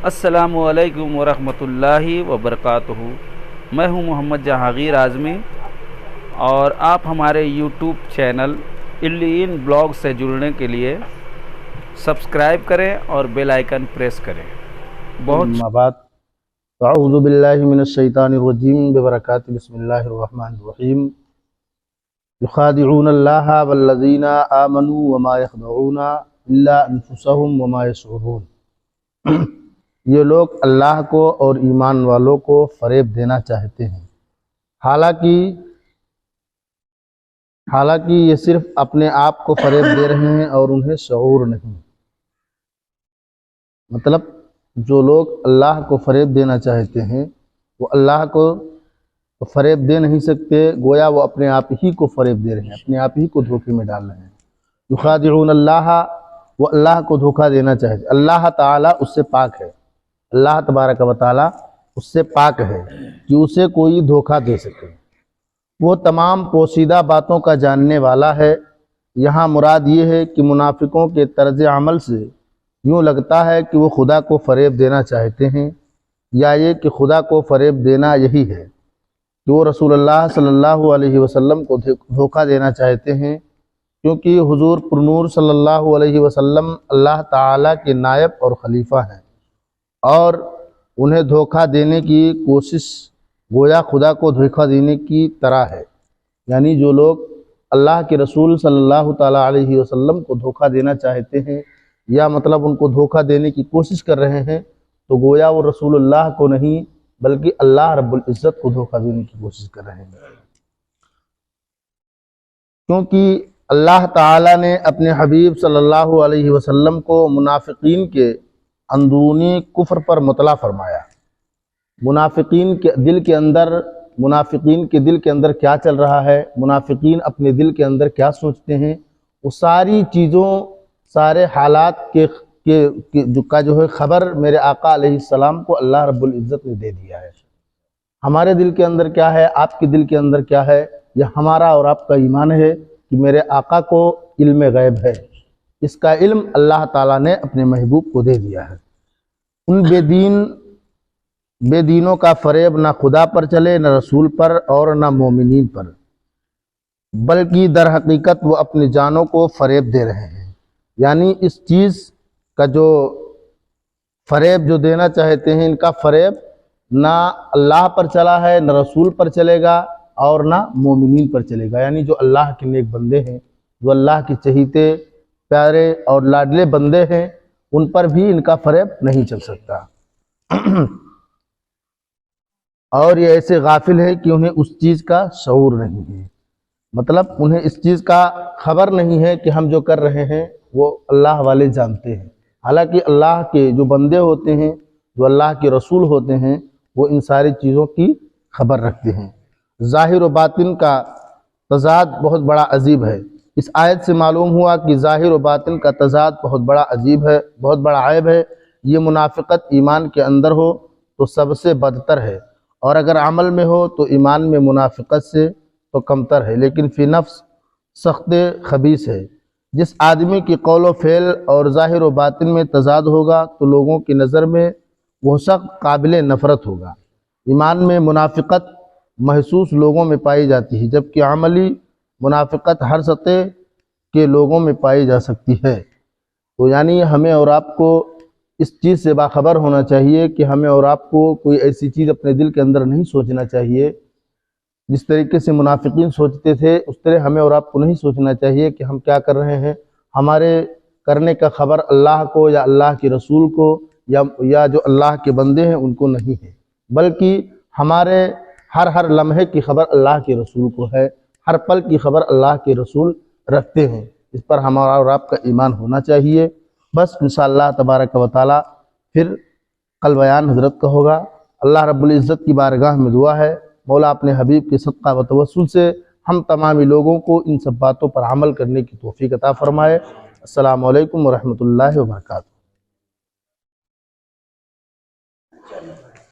السلام علیکم ورحمۃ اللہ وبرکاتہ۔ میں ہوں محمد جہانگیر اعظمی اور آپ ہمارے یوٹیوب چینل الین بلاگ سے جڑنے کے لیے سبسکرائب کریں اور بیل آئیکن پریس کریں۔ اما بعد اعوذ باللہ من الشیطان الرجیم ببرکاتہ بسم اللہ الرحمن الرحیم۔ یخادعون اللہ والذین آمنوا وما یخدعون الا انفسهم وما یشعرون۔ یہ لوگ اللہ کو اور ایمان والوں کو فریب دینا چاہتے ہیں، حالانکہ یہ صرف اپنے آپ کو فریب دے رہے ہیں اور انہیں شعور نہیں۔ مطلب جو لوگ اللہ کو فریب دینا چاہتے ہیں وہ اللہ کو فریب دے نہیں سکتے، گویا وہ اپنے آپ ہی کو فریب دے رہے ہیں، اپنے آپ ہی کو دھوکے میں ڈال رہے ہیں۔ یخادعون اللہ، وہ اللہ کو دھوکہ دینا چاہتے ہیں۔ اللہ تعالیٰ اس سے پاک ہے، اللہ تبارک و تعالیٰ اس سے پاک ہے کہ اسے کوئی دھوکہ دے سکے۔ وہ تمام پوشیدہ باتوں کا جاننے والا ہے۔ یہاں مراد یہ ہے کہ منافقوں کے طرز عمل سے یوں لگتا ہے کہ وہ خدا کو فریب دینا چاہتے ہیں، یا یہ کہ خدا کو فریب دینا یہی ہے کہ وہ رسول اللہ صلی اللہ علیہ وسلم کو دھوکہ دینا چاہتے ہیں، کیونکہ حضور پرنور صلی اللہ علیہ وسلم اللہ تعالیٰ کے نائب اور خلیفہ ہیں، اور انہیں دھوکہ دینے کی کوشش گویا خدا کو دھوکہ دینے کی طرح ہے۔ یعنی جو لوگ اللہ کے رسول صلی اللہ تعالیٰ علیہ وسلم کو دھوکہ دینا چاہتے ہیں، یا مطلب ان کو دھوکہ دینے کی کوشش کر رہے ہیں، تو گویا وہ رسول اللہ کو نہیں بلکہ اللہ رب العزت کو دھوکہ دینے کی کوشش کر رہے ہیں، کیونکہ اللہ تعالیٰ نے اپنے حبیب صلی اللہ علیہ وسلم کو منافقین کے اندرونی کفر پر مطلع فرمایا۔ منافقین کے دل کے اندر کیا چل رہا ہے، منافقین اپنے دل کے اندر کیا سوچتے ہیں، وہ ساری چیزوں، سارے حالات کا جو ہے خبر میرے آقا علیہ السلام کو اللہ رب العزت نے دے دیا ہے۔ ہمارے دل کے اندر کیا ہے، آپ کے دل کے اندر کیا ہے، یہ ہمارا اور آپ کا ایمان ہے کہ میرے آقا کو علم غیب ہے۔ اس کا علم اللہ تعالیٰ نے اپنے محبوب کو دے دیا ہے۔ ان بے دینوں کا فریب نہ خدا پر چلے، نہ رسول پر اور نہ مومنین پر، بلکہ در حقیقت وہ اپنی جانوں کو فریب دے رہے ہیں۔ یعنی اس چیز کا جو فریب جو دینا چاہتے ہیں، ان کا فریب نہ اللہ پر چلا ہے، نہ رسول پر چلے گا اور نہ مومنین پر چلے گا۔ یعنی جو اللہ کے نیک بندے ہیں، جو اللہ کے چہیتے پیارے اور لاڈلے بندے ہیں، ان پر بھی ان کا فریب نہیں چل سکتا۔ اور یہ ایسے غافل ہے کہ انہیں اس چیز کا شعور نہیں ہے، مطلب انہیں اس چیز کا خبر نہیں ہے کہ ہم جو کر رہے ہیں وہ اللہ والے جانتے ہیں۔ حالانکہ اللہ کے جو بندے ہوتے ہیں، جو اللہ کے رسول ہوتے ہیں، وہ ان ساری چیزوں کی خبر رکھتے ہیں۔ ظاہر و باطن کا تضاد بہت بڑا عجیب ہے۔ اس آیت سے معلوم ہوا کہ ظاہر و باطن کا تضاد بہت بڑا عجیب ہے، بہت بڑا عیب ہے۔ یہ منافقت ایمان کے اندر ہو تو سب سے بدتر ہے، اور اگر عمل میں ہو تو ایمان میں منافقت سے تو کمتر ہے، لیکن فی نفس سخت خبیث ہے۔ جس آدمی کی قول و فعل اور ظاہر و باطن میں تضاد ہوگا تو لوگوں کی نظر میں وہ سخت قابل نفرت ہوگا۔ ایمان میں منافقت محسوس لوگوں میں پائی جاتی ہے، جبکہ عملی منافقت ہر سطح کے لوگوں میں پائی جا سکتی ہے۔ تو یعنی ہمیں اور آپ کو اس چیز سے باخبر ہونا چاہیے کہ ہمیں اور آپ کو کوئی ایسی چیز اپنے دل کے اندر نہیں سوچنا چاہیے۔ جس طریقے سے منافقین سوچتے تھے، اس طرح ہمیں اور آپ کو نہیں سوچنا چاہیے کہ ہم کیا کر رہے ہیں، ہمارے کرنے کا خبر اللہ کو یا اللہ کے رسول کو یا جو اللہ کے بندے ہیں ان کو نہیں ہے، بلکہ ہمارے ہر لمحے کی خبر اللہ کے رسول کو ہے، ہر پل کی خبر اللہ کے رسول رکھتے ہیں۔ اس پر ہمارا اور آپ کا ایمان ہونا چاہیے۔ بس انشاءاللہ تبارک و تعالی پھر کل بیان حضرت کا ہوگا۔ اللہ رب العزت کی بارگاہ میں دعا ہے، مولا اپنے حبیب کے صدقہ و توسل سے ہم تمامی لوگوں کو ان سب باتوں پر عمل کرنے کی توفیق عطا فرمائے۔ السلام علیکم ورحمۃ اللہ وبرکاتہ۔